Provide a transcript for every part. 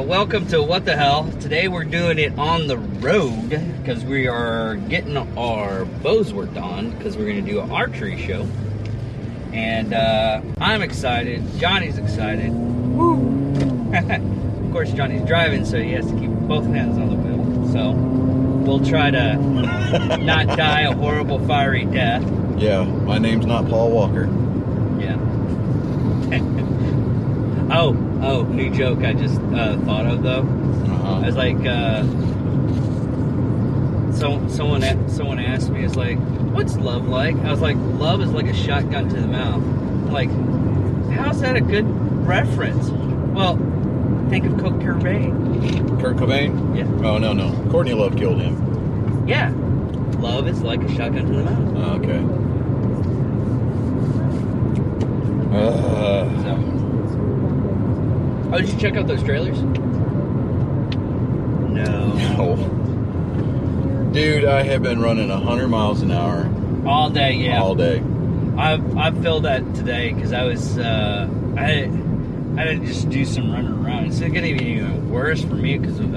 Welcome to What the Hell. Today we're doing it on the road because we are getting our bows worked on because we're going to do an archery show. And I'm excited. Johnny's excited. Woo! Of course, Johnny's driving, so he has to keep both hands on the wheel. So we'll try to not die a horrible, fiery death. Yeah, my name's not Paul Walker. Yeah. Oh, new joke I just thought of though. I was like, someone asked me, it's like, what's love like? I was like, love is like a shotgun to the mouth. I'm like, how's that a good reference? Well, think of Kurt Cobain. Kurt Cobain? Yeah. Oh, no. Courtney Love killed him. Yeah. Love is like a shotgun to the mouth. Oh, okay. Oh, did you check out those trailers? No. Dude, I have been running 100 miles an hour. All day, yeah. All day. I filled that today because I was, I had to just do some running around. It's going to be even worse for me because if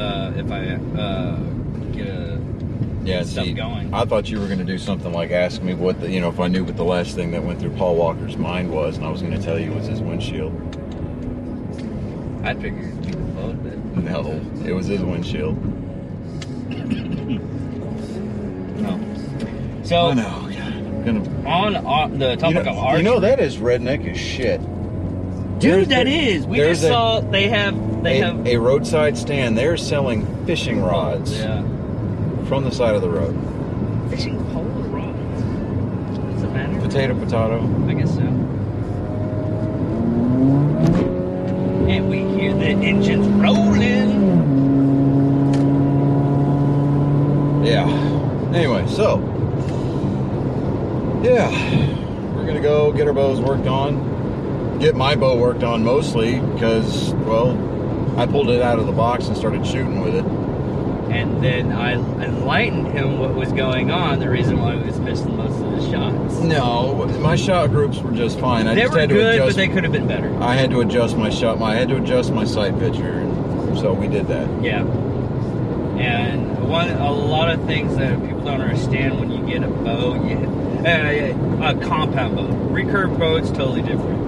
I get stuff going. I thought you were going to do something like ask me what the, if I knew what the last thing that went through Paul Walker's mind was, and I was going to tell you it was his windshield. I figured it'd be the boat, but no, it was his windshield. No. So I know. On the topic of archery, that is redneck as shit. Dude, that is. We just saw they have a roadside stand. They're selling fishing rods. Yeah. From the side of the road. Fishing pole rods. What's the matter? Potato. I guess so. And we hear the engines rolling. Yeah. Anyway, so yeah, we're gonna go get our bows worked on. Get my bow worked on mostly because, well, I pulled it out of the box and started shooting with it. And then I enlightened him what was going on, the reason why he was missing most of his shots. No, my shot groups were just fine. They were good, but they could have been better. I had to adjust my shot. I had to adjust my sight picture, and so we did that. Yeah. And a lot of things that people don't understand when you get a bow, a compound bow. Recurve bow, it's totally different.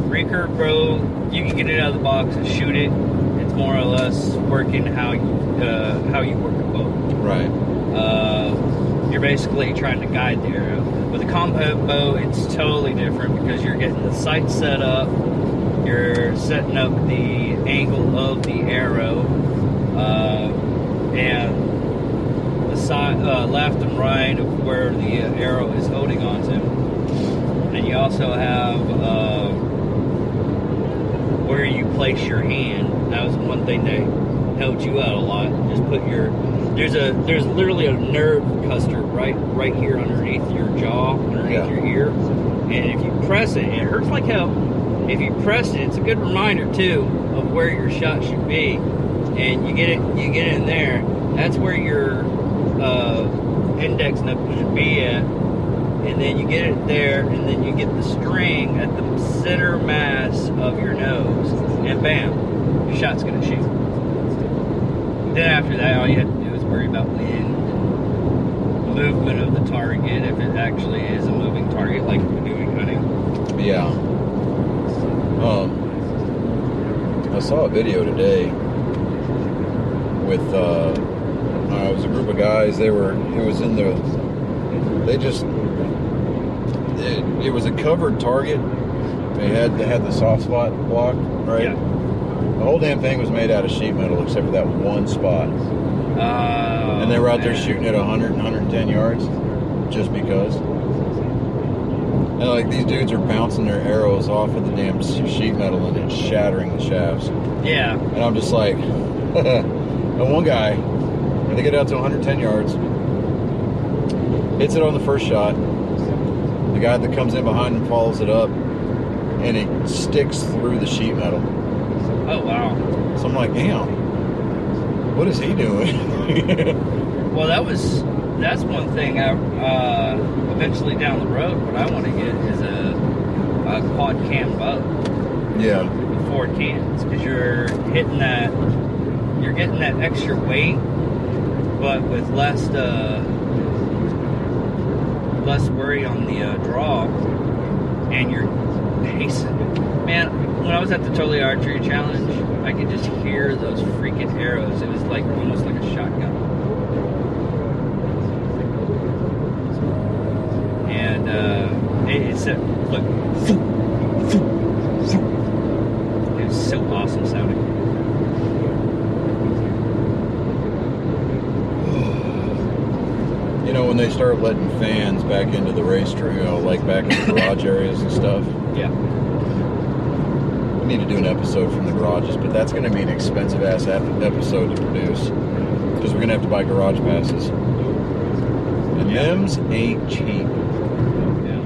Recurve bow, you can get it out of the box and shoot it. It's more or less working how you work a bow. Right. You're basically trying to guide the arrow. With a compound bow, it's totally different because you're getting the sight set up, you're setting up the angle of the arrow, and the side, left and right of where the arrow is holding onto. And you also have where you place your hand. That was one thing that helped you out a lot. Just put there's literally a nerve cluster right here underneath your jaw, underneath your ear. And if you press it, it hurts like hell. If you press it, it's a good reminder too of where your shot should be. And you get it in there. That's where your index knuckle should be at. And then you get it there, and then you get the string at the center mass of your nose, and bam, your shot's gonna shoot. Then after that, all you have to do is worry about wind, movement of the target, if it actually is a moving target like we're doing hunting. Yeah. I saw a video today with it was a group of guys. It was a covered target. They had the soft spot block, right? Yeah. The whole damn thing was made out of sheet metal except for that one spot. And they were out there shooting at 100 and 110 yards just because. And like these dudes are bouncing their arrows off of the damn sheet metal and it's shattering the shafts. Yeah. And I'm just like, and one guy, when they get out to 110 yards, hits it on the first shot. The guy that comes in behind him follows it up, and it sticks through the sheet metal. Oh, wow. So I'm like, damn, what is he doing? Well, that's one thing. Eventually down the road, what I want to get is a quad cam bow. Yeah. 4 cans because you're getting that extra weight, but with less worry on the draw, and you're pacing. Man, when I was at the Totally Archery Challenge, I could just hear those freaking arrows. It was like almost like a shotgun. And it said, look, it was so awesome sounding. You know, when they start letting fans back into the racetrack, you know, like back in the garage areas and stuff. Yeah. We need to do an episode from the garages, but that's going to be an expensive-ass episode to produce because we're going to have to buy garage passes. And them's ain't cheap. Yeah.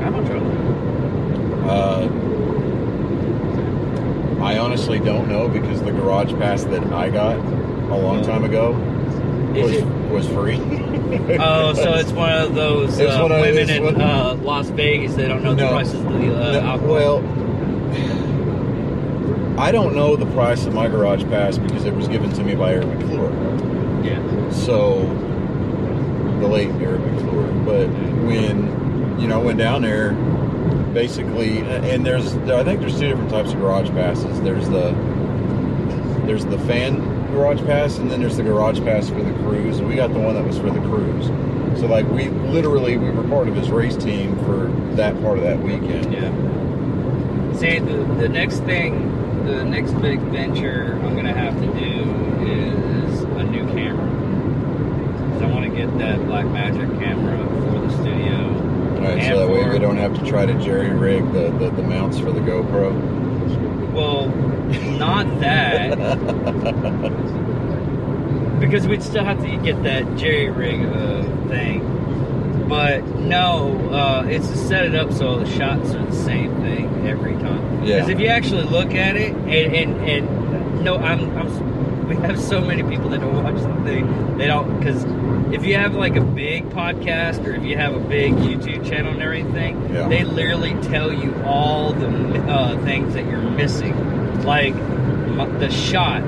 How much are they? I honestly don't know because the garage pass that I got a long time ago was free. Oh, so it's one of those women in Las Vegas. They don't know the prices of the alcohol. Well, I don't know the price of my garage pass because it was given to me by Eric McClure. Yeah. So, the late Eric McClure. But when, went down there, basically, and I think there's 2 different types of garage passes. There's the fan garage pass, and then there's the garage pass for the cruise, and we got the one that was for the cruise. So like we were part of his race team for that part of that weekend. Yeah. See, the next big venture I'm gonna have to do is a new camera. Because I want to get that Blackmagic camera for the studio. Alright, so that way we don't have to try to jerry-rig the mounts for the GoPro. Well, not that. Because we'd still have to get that jerry-rig thing. But no, it's to set it up so the shots are the same thing every time. Yeah. Because if you actually look at it, and no, we have so many people that don't watch the thing. They don't, because if you have like a big podcast or if you have a big YouTube channel and everything, they literally tell you all the things that you're missing. Like the shot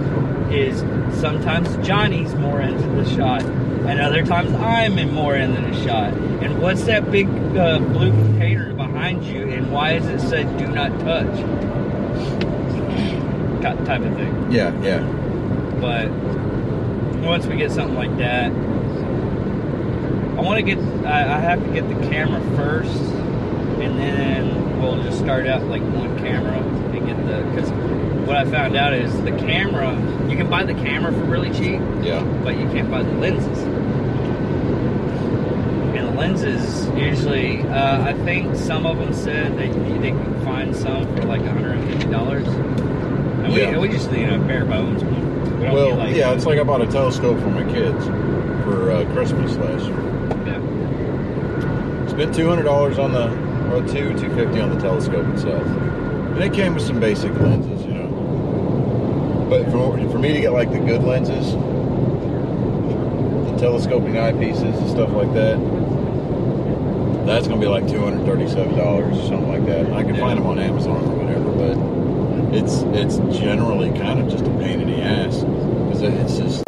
is sometimes Johnny's more into the shot, and other times I'm more into the shot. And what's that big blue container behind you, and why is it said "Do not touch"? Type of thing. Yeah. But once we get something like that, I have to get the camera first, and then we'll just start out like one camera and get because what I found out is the camera, you can buy the camera for really cheap, but you can't buy the lenses. And the lenses usually, I think some of them said they can find some for like $150. And we just bare bones. It's like I bought a telescope for my kids for Christmas last year. Yeah. Spent $200 on $250 on the telescope itself, and it came with some basic lenses, But for me to get like the good lenses, the telescoping eyepieces and stuff like that, that's gonna be like $237 or something like that. I can find them on Amazon or whatever, but it's generally kind of just a pain in the ass because it's just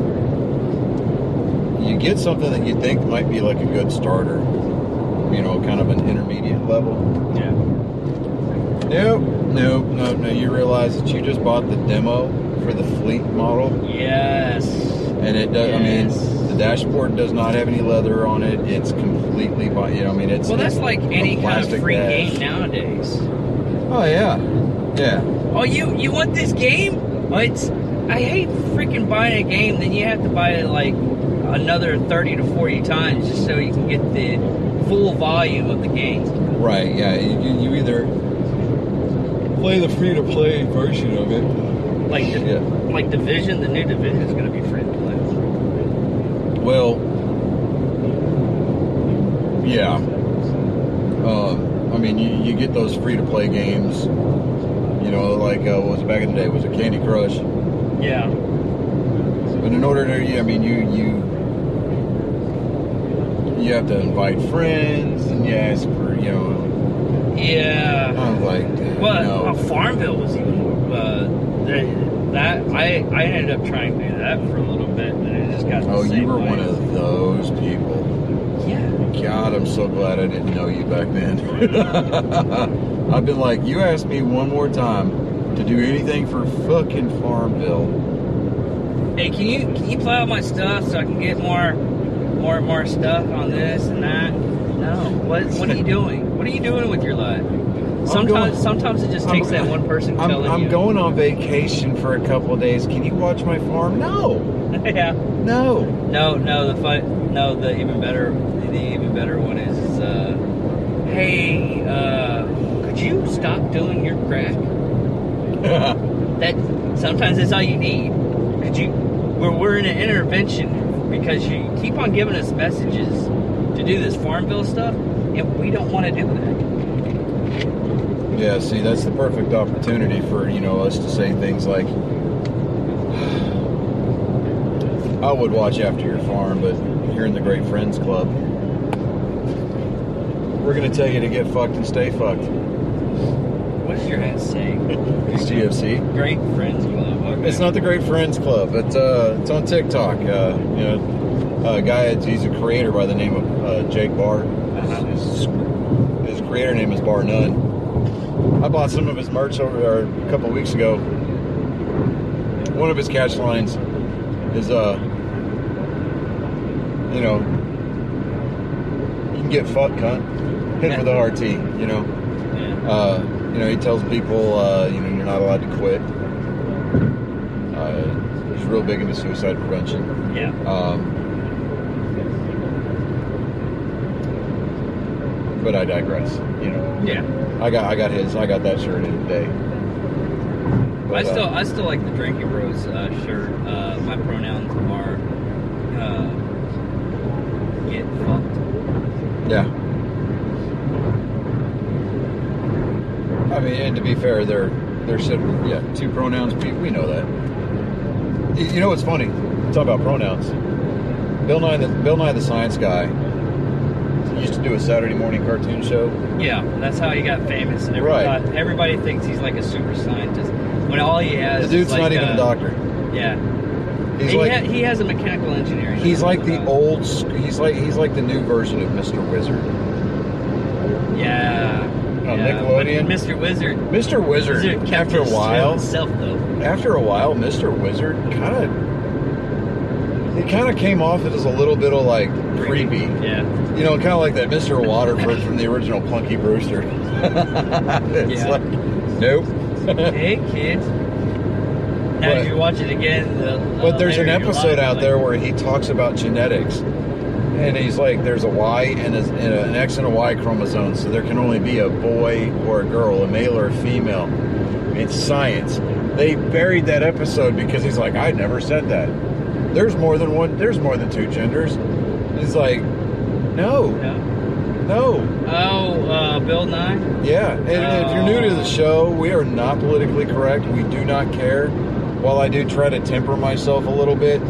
you get something that you think might be like a good starter, kind of an intermediate level. Yeah. No. You realize that you just bought the demo for the Fleet model. Yes. And it does. Yes. I mean, the dashboard does not have any leather on it. It's completely, it's. Well, that's like any kind of free game nowadays. Oh yeah. Oh, you want this game? Oh, I hate freaking buying a game. Then you have to buy it like another 30 to 40 times just so you can get the full volume of the game. Right. Yeah. You either play the free-to-play version of it. Like Division, the new Division is going to be free to play. Well, yeah. I mean, you get those free-to-play games, like what was back in the day, was it Candy Crush? Yeah. But in order to, you have to invite friends, and you ask for, Yeah. I'm like, no. Farmville was even that I ended up trying to do that for a little bit, and it just got. Oh, you were one of those people. Yeah. God, I'm so glad I didn't know you back then. I've been like, you asked me one more time to do anything for fucking Farmville. Hey, can you play out my stuff so I can get more stuff on this and that? No. What are you doing? What are you doing with your life? Sometimes it just takes that one person telling you. I'm going on vacation for a couple of days. Can you watch my farm? No. Yeah. No. The even better one is hey, could you stop doing your crack? That sometimes that's all you need. We're in an intervention because you keep on giving us messages to do this Farmville stuff, and we don't want to do that. Yeah, see, that's the perfect opportunity for, us to say things like, I would watch after your farm, but here in the Great Friends Club, we're going to tell you to get fucked and stay fucked. What does your hat say? It's GFC. Great Friends Club. Okay. It's not the Great Friends Club. It's on TikTok. A guy, he's a creator by the name of Jake Barr. His creator name is Bar None. I bought some of his merch a couple of weeks ago. One of his catch lines is, you can get fucked, cunt. Hit with a hard T, Yeah. He tells people, you're not allowed to quit. He's real big into suicide prevention. Yeah. But I digress. Yeah. I got that shirt in today. But, I still like the Drinking Bros shirt. My pronouns are get fucked. Yeah. I mean, and to be fair, they're two pronouns. We know that. You know what's funny? Talk about pronouns. Bill Nye the Science Guy. He used to do a Saturday morning cartoon show. Yeah, that's how he got famous, and everybody thinks he's like a super scientist. When all he has, the dude's not even a doctor. Yeah, he has a mechanical engineering. He's like the old. He's like the new version of Mr. Wizard. Yeah. Nickelodeon. Mr. Wizard. Mr. Wizard. After a while, Mr. Wizard kind of came off as a little bit of like creepy. Yeah. Kind of like that Mr. Waterford from the original Punky Brewster. It's like, nope. Hey, kids. Now, if you watch it again, but there's an episode out there where he talks about genetics. And he's like, there's a Y and an X and a Y chromosome, so there can only be a boy or a girl, a male or a female. It's science. They buried that episode because he's like, I never said that. There's more than one. There's more than two genders. He's like, no. Oh, Bill Nye? Yeah. And if you're new to the show, we are not politically correct. We do not care. While I do try to temper myself a little bit,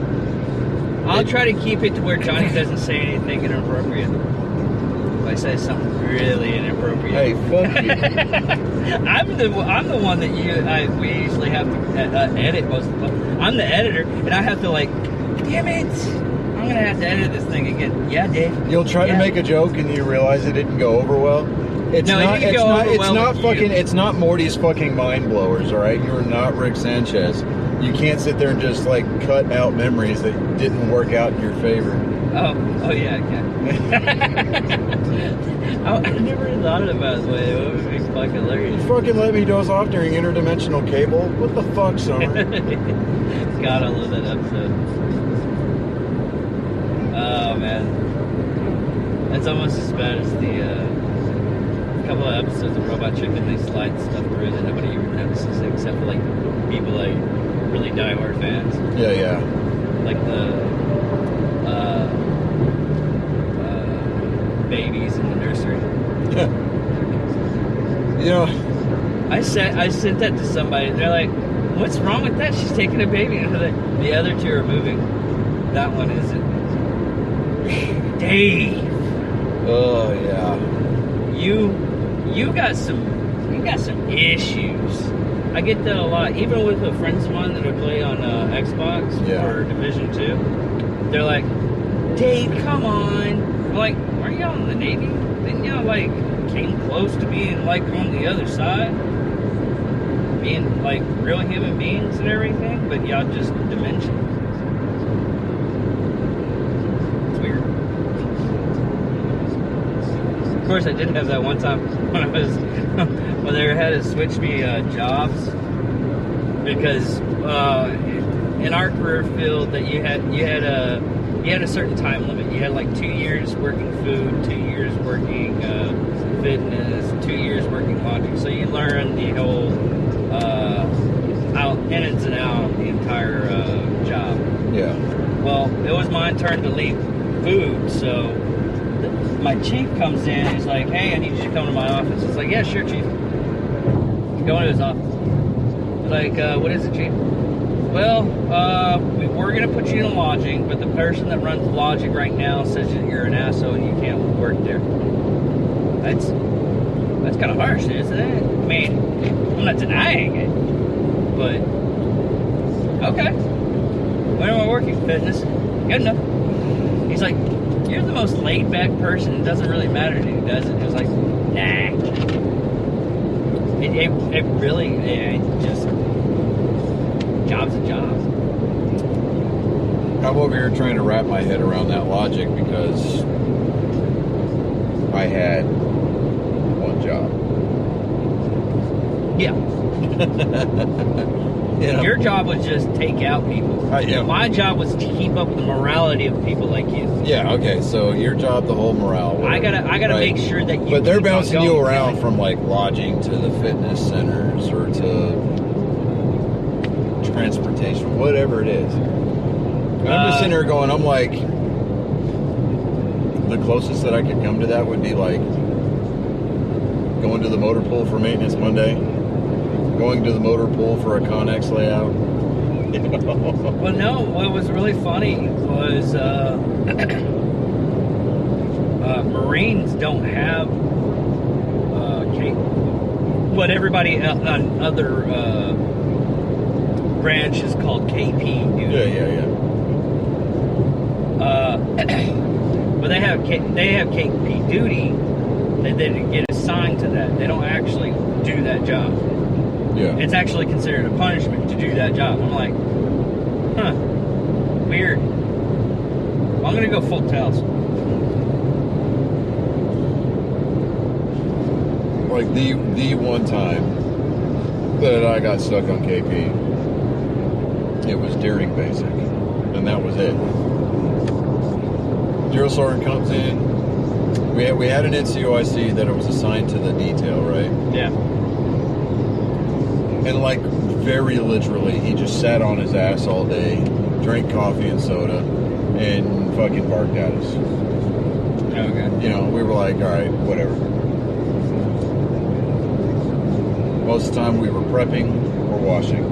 I'll try to keep it to where Johnny doesn't say anything inappropriate. If I say something really inappropriate. Hey, fuck you. I'm the one that we usually have to edit most of the time. I'm the editor, and I have to damn it, I'm gonna have to edit this thing again. Yeah, Dave. You'll try to make a joke and you realize it didn't go over well. It's not Morty's fucking mind blowers, all right? You're not Rick Sanchez. You can't sit there and just cut out memories that didn't work out in your favor. Oh yeah, I can. I never thought about it that way. It would be fucking hilarious. You fucking let me doze off during interdimensional cable? What the fuck, Summer? God, I love that episode. Oh man, that's almost as bad as the couple of episodes of Robot Chicken. They slide stuff through that nobody even notices except for people really diehard fans. Yeah. Like the babies in the nursery. I sent that to somebody. They're like, "What's wrong with that? She's taking a baby." And the other two are moving. That one isn't. Dave. Oh yeah. you got some issues. I get that a lot, even with the friends of mine that I play on Xbox or Division 2. They're like, Dave, come on. I'm like, aren't y'all in the Navy? Didn't y'all like came close to being like on the other side? Being like real human beings and everything, but y'all just dimensions. It's weird. Of course, I did have that one time when they had to switch me jobs because in our career field that you had a certain time limit. You had like 2 years working food, 2 years working fitness, 2 years working logic. So you learn the whole ins and out of the entire job. Yeah. Well, it was my turn to leave food, so my chief comes in. He's like, "Hey, I need you to come to my office." It's like, "Yeah, sure, chief." Go into his office. Like, what is it, chief? Well, we were going to put you in lodging, but the person that runs lodging right now says that you're an asshole and you can't work there. That's kind of harsh, isn't it? I mean, I'm not denying it, but okay. Where am I working? Fitness. Good enough. He's like, "You're the most laid-back person. It doesn't really matter to you, does it?" It was like, nah. It really, just... job's a job. I'm over here trying to wrap my head around that logic because I had one job. Yeah. You know? Your job was just take out people. Yeah. My job was to keep up with the morality of people like you. Yeah. Okay. So your job, the whole morale. Whatever, I gotta make sure that you. But they're bouncing you around from like lodging to the fitness centers or to transportation, whatever it is. And I'm just sitting there going, I'm like, the closest that I could come to that would be like going to the motor pool for maintenance Monday, going to the motor pool for a Connex layout. You know? Well, no, what was really funny was Marines don't have what everybody on other branch is called KP duty. Yeah. But they have KP duty. They didn't get assigned to that. They don't actually do that job. Yeah. It's actually considered a punishment to do that job. I'm like, huh, weird. I'm gonna go full tails. Like the one time that I got stuck on KP, it was during basic, and that was it. Drill sergeant comes in. We had an NCOIC that it was assigned to the detail, right? Yeah. And like very literally, he just sat on his ass all day, drank coffee and soda, and fucking barked at us. Okay. You know, we were like, all right, whatever. Most of the time we were prepping or washing,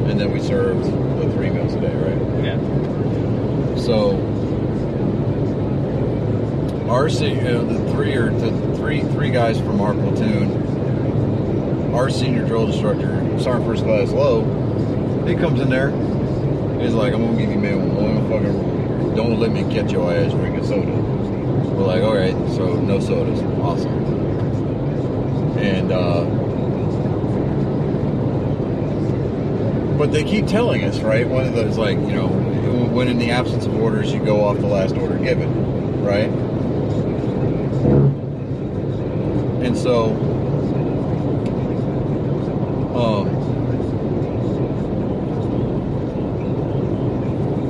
and then we served the 3 meals a day, right? Yeah. So our the three guys from our platoon, our senior drill instructor, Sergeant First Class Low, he comes in there. He's like, "I'm gonna give you one fucking. Don't let me get your ass drinking soda." We're like, "All right, so no sodas, awesome." And but they keep telling us, right? One of those, like, you know, when in the absence of orders, you go off the last order given, right? And so,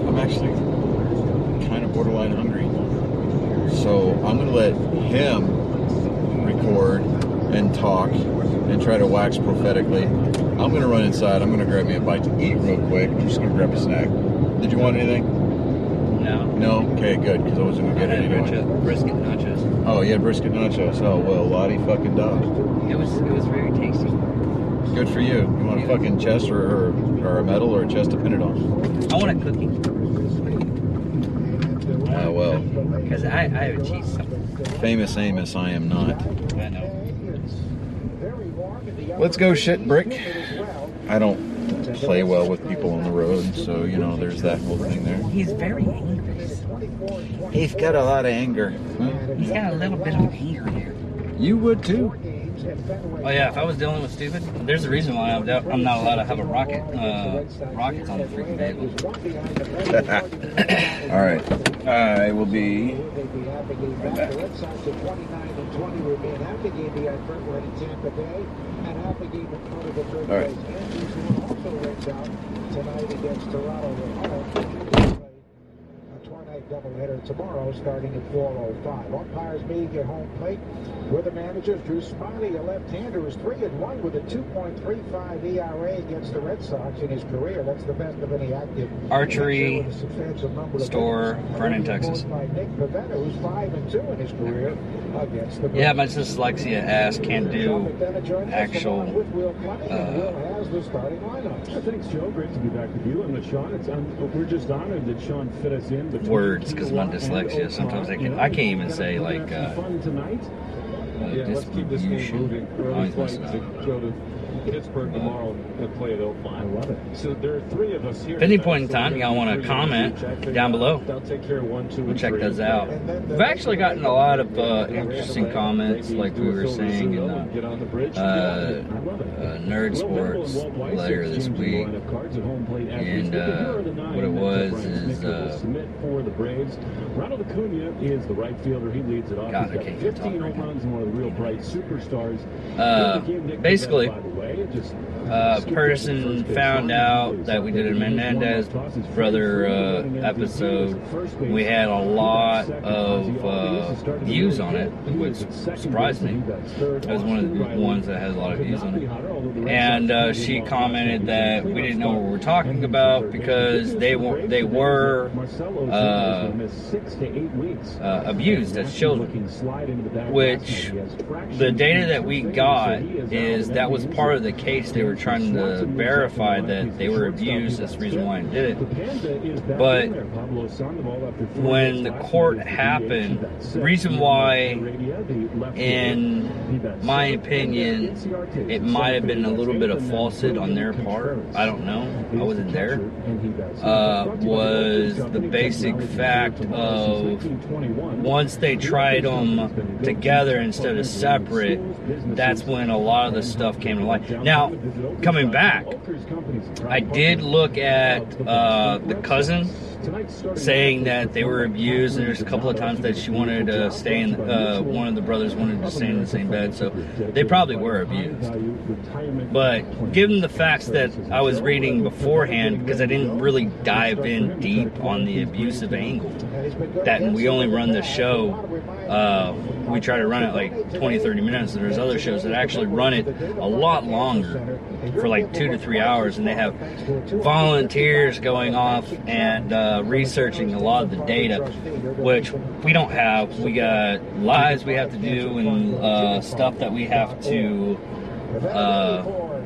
I'm actually kind of borderline hungry. So I'm going to let him record and talk and try to wax prophetically. I'm going to run inside. I'm going to grab me a bite to eat real quick. I'm just going to grab a snack. Did you want anything? No. No? Okay, good, because I wasn't going to get it anyway. Brisket nachos. Oh, you had brisket nachos. Oh, well, lottie fucking dog. It was very tasty. Good for you. You want a fucking chest or a medal or a chest to pin it on? I want a cookie. Well. Because I have a cheese. Famous Amos, I am not. I know. let's go shit brick. I don't play well with people on the road, so, you know, there's that whole thing there. He's very angry. He's got a lot of anger. He's got a little bit of anger here. You would too. Oh yeah, if I was dealing with stupid, there's a reason why I'm not allowed to have a rockets on the freaking vehicle. All right, I will be right back. All right. Doubleheader tomorrow starting at 4:05. Umpires meeting at home plate with the managers. Drew Smiley, a left-hander, is 3-1 with a 2.35 ERA against the Red Sox in his career. That's the best of any active Archery store, Vernon, Texas. By Nick Pavetta, who's 5-2 in his career against the yeah, my dyslexia ass can't do actual. Thanks, Joe. Great to be back with you. And Sean, we're just honored that Sean fit us in. Words, because of my dyslexia. Sometimes I can't even say like fun tonight. Let's keep this game moving. Early flight to go to Pittsburgh tomorrow and play at Oakland. I love it. So there are 3 of us here. At any point in time, y'all want to comment down below. I'll take care of 1, 2, and we'll check 3. those out. We've actually gotten a lot of interesting comments, like we were saying in Nerd Sports later this week. And what it was is Ronald Acuna is the right fielder. He leads it off. God, He's got 15 home runs and one of the real bright superstars. Basically, a person found out that we did a Menendez brother episode. We had a lot of views on it, which surprised me. It was one of the ones that had a lot of views on it. And she commented that we didn't know what we were talking about because they were abused as children, which the data that we got is that was part of the case. They were trying to verify that they were abused. That's the reason why I did it. But when the court happened, the reason why, in my opinion, it might have been a little bit of falsehood on their part, I don't know, I wasn't there, was the basic fact of once they tried them together instead of separate, that's when a lot of the stuff came to light. Now, coming back, I did look at the cousin saying that they were abused, and there's a couple of times that she wanted to stay in, one of the brothers wanted to stay in the same bed, so they probably were abused. But given the facts that I was reading beforehand, because I didn't really dive in deep on the abusive angle, that we only run the show, we try to run it like 20-30 minutes, and there's other shows that actually run it a lot longer, for like 2 to 3 hours, and they have volunteers going off and researching a lot of the data, which we don't have. We got lives we have to do and stuff that we have to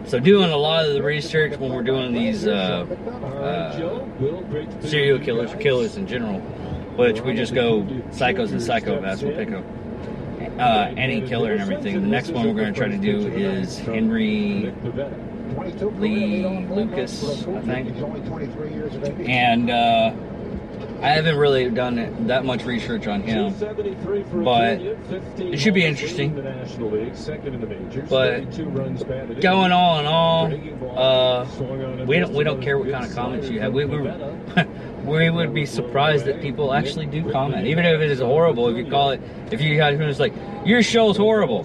so doing a lot of the research when we're doing these serial killers or killers in general, which we just go psychos and psychopaths. We'll pick up any killer and everything. The next one we're going to try to do is Henry Lee Lucas, I think. And I haven't really done that much research on him, but it should be interesting. But going all in all, we don't care what kind of comments you have. We would be surprised that people actually do comment, even if it is horrible. If you call it, if you guys are like, your show's horrible,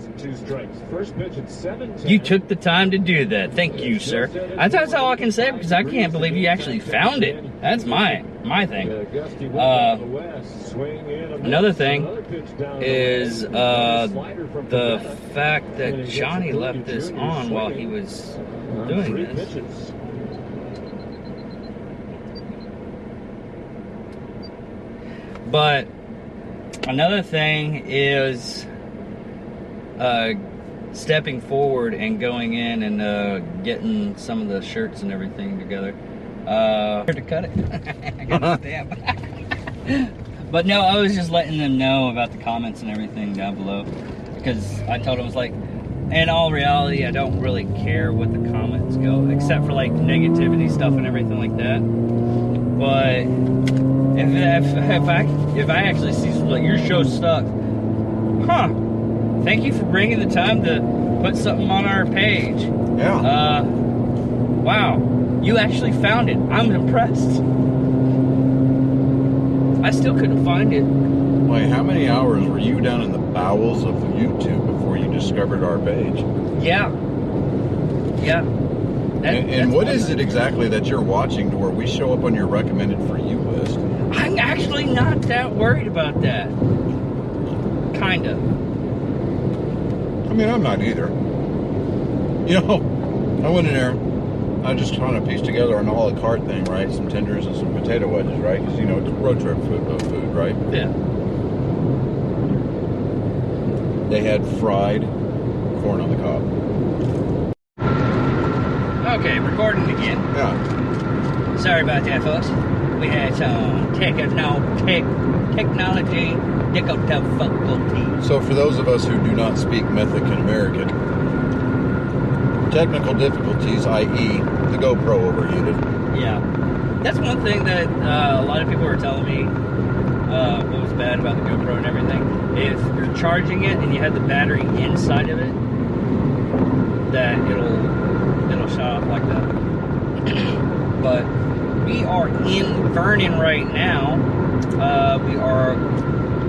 you took the time to do that. Thank you, sir. That's all I can say, because I can't believe you actually found it. That's my thing. Another thing is the fact that Johnny left this on while he was doing this. But another thing is stepping forward and going in and getting some of the shirts and everything together. To cut it. I got a stamp. But no, I was just letting them know about the comments and everything down below, because I told them, I was like, in all reality, I don't really care what the comments go, except for like negativity stuff and everything like that. But if I actually see something like your show stuck, thank you for bringing the time to put something on our page. Yeah. Wow, you actually found it. I'm impressed. I still couldn't find it. Wait, how many hours were you down in the bowels of YouTube before you discovered our page? Yeah. And what is it exactly that you're watching to where we show up on your recommended for you list? I'm actually not that worried about that. Kind of. I mean, I'm not either. You know, I went in there, I just trying to piece together an a la carte thing, right? Some tenders and some potato wedges, right? Because, you know, it's road trip food, right? Yeah. They had fried corn on the cob. Okay, recording again. Yeah. Sorry about that, folks. We had some technology difficulties. So for those of us who do not speak Mexican American, technical difficulties, i.e. the GoPro overheated. Yeah. That's one thing that a lot of people were telling me what was bad about the GoPro and everything. If you're charging it and you have the battery inside of it, that it'll shut off like that. But we are in Vernon right now. We are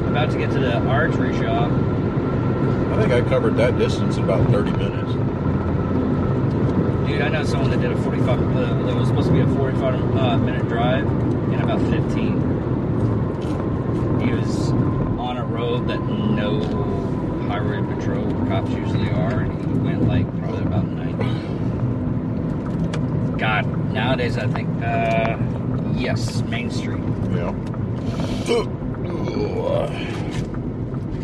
about to get to the archery shop. I think I covered that distance in about 30 minutes. Dude, I know someone that did a 45, that was supposed to be a 45-minute drive in about 15. He was on a road that no highway patrol cops usually are, and he went like probably about 90. God, nowadays I think, yes, Main Street. Yeah.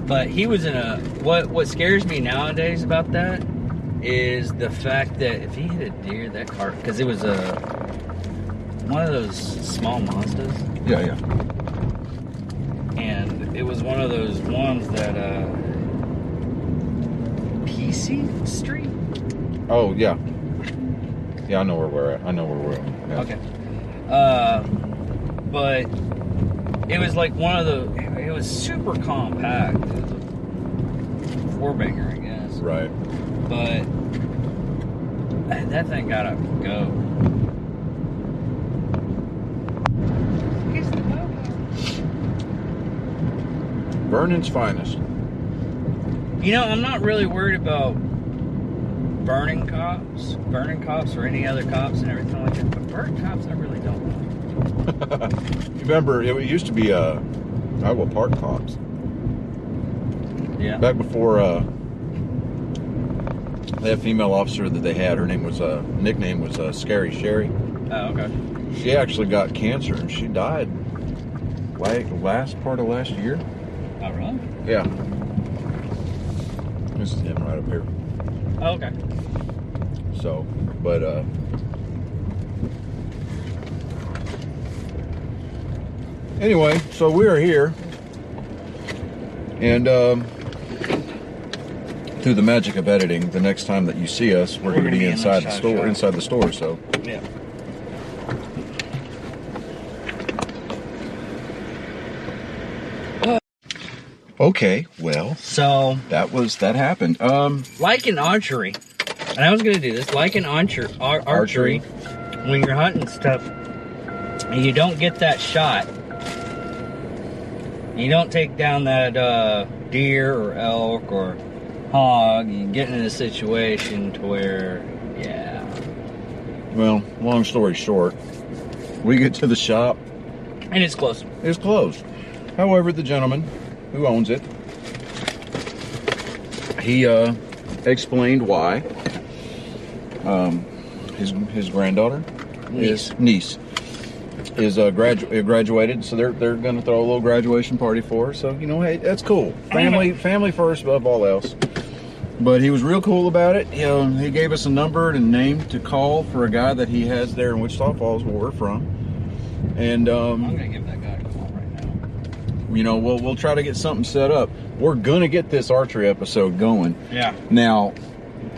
But he was in a, what scares me nowadays about that is the fact that if he hit a deer, that car, because it was one of those small Mazdas. Yeah. And it was one of those ones that, PC Street? Oh, yeah. Yeah, I know where we're at. Yeah. Okay. But it was like one of the, it was super compact. It was a 4-banger, I guess. Right. But that thing gotta go. Here's the logo. Vernon's finest. You know, I'm not really worried about burning cops or any other cops and everything like that. But burnt cops, I really don't like. You remember, it used to be Iowa Park cops. Yeah. Back before that female officer that they had, her name was nickname was Scary Sherry. Oh, okay. She actually got cancer and she died last part of last year. Oh, really? Yeah. This is him right up here. Oh, okay. So, but anyway, so we are here, and through the magic of editing, the next time that you see us, we're going to be inside the store. Inside the store, so yeah. Okay, well, so that happened. Like in archery, and I was gonna do this. Like in archery, when you're hunting stuff, and you don't get that shot, you don't take down that deer or elk or hog. You get in a situation to where, yeah. Well, long story short, we get to the shop, and it's closed. It's closed. However, the gentleman who owns it, he explained why. His granddaughter, niece is graduated, so they're going to throw a little graduation party for her. So, you know, hey, that's cool. Family first above all else. But he was real cool about it. You know, he gave us a number and a name to call for a guy that he has there in Wichita Falls, where we're from. And I'm gonna give that guy a call right now. You know, we'll try to get something set up. We're gonna get this archery episode going. Yeah. Now,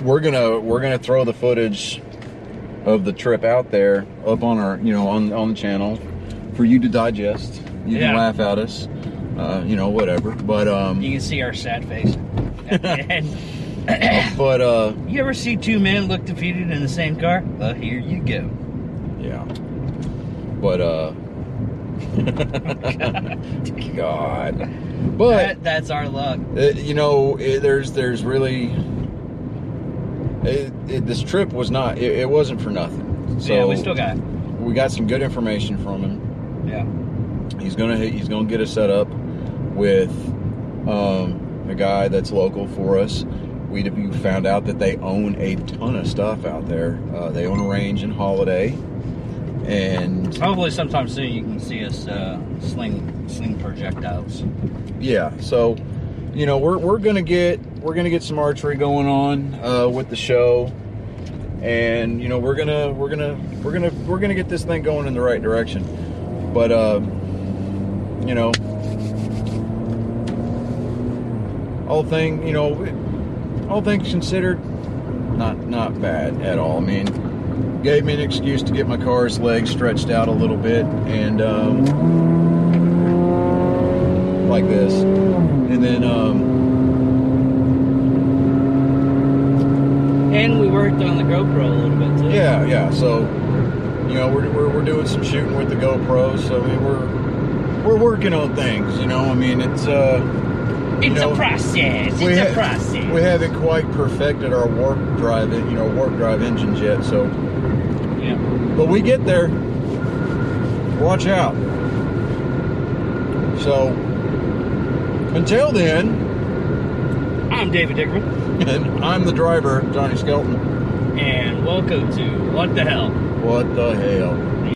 we're gonna throw the footage of the trip out there up on our, on the channel for you to digest. You can laugh at us, whatever. But you can see our sad face. But you ever see two men look defeated in the same car? Well, here you go. Yeah. But God. But that's our luck. There's really this trip was not. It wasn't for nothing. So yeah, we still got. We got some good information from him. Yeah. He's gonna get us set up with a guy that's local for us. We found out that they own a ton of stuff out there. They own a range in Holiday, and hopefully sometime soon you can see us sling projectiles. Yeah, so we're gonna get some archery going on with the show, and we're gonna get this thing going in the right direction. But all things considered, not bad at all. I mean, gave me an excuse to get my car's legs stretched out a little bit, and like this, and then and we worked on the GoPro a little bit too. Yeah. So we're doing some shooting with the GoPro. So I mean, we're working on things. I mean, it's a process. It's a process. We haven't quite perfected our warp drive engines yet. So yeah, but we get there. Watch out. So until then, I'm David Dickerman. And I'm the driver, Johnny Skelton. And welcome to What the Hell? What the hell?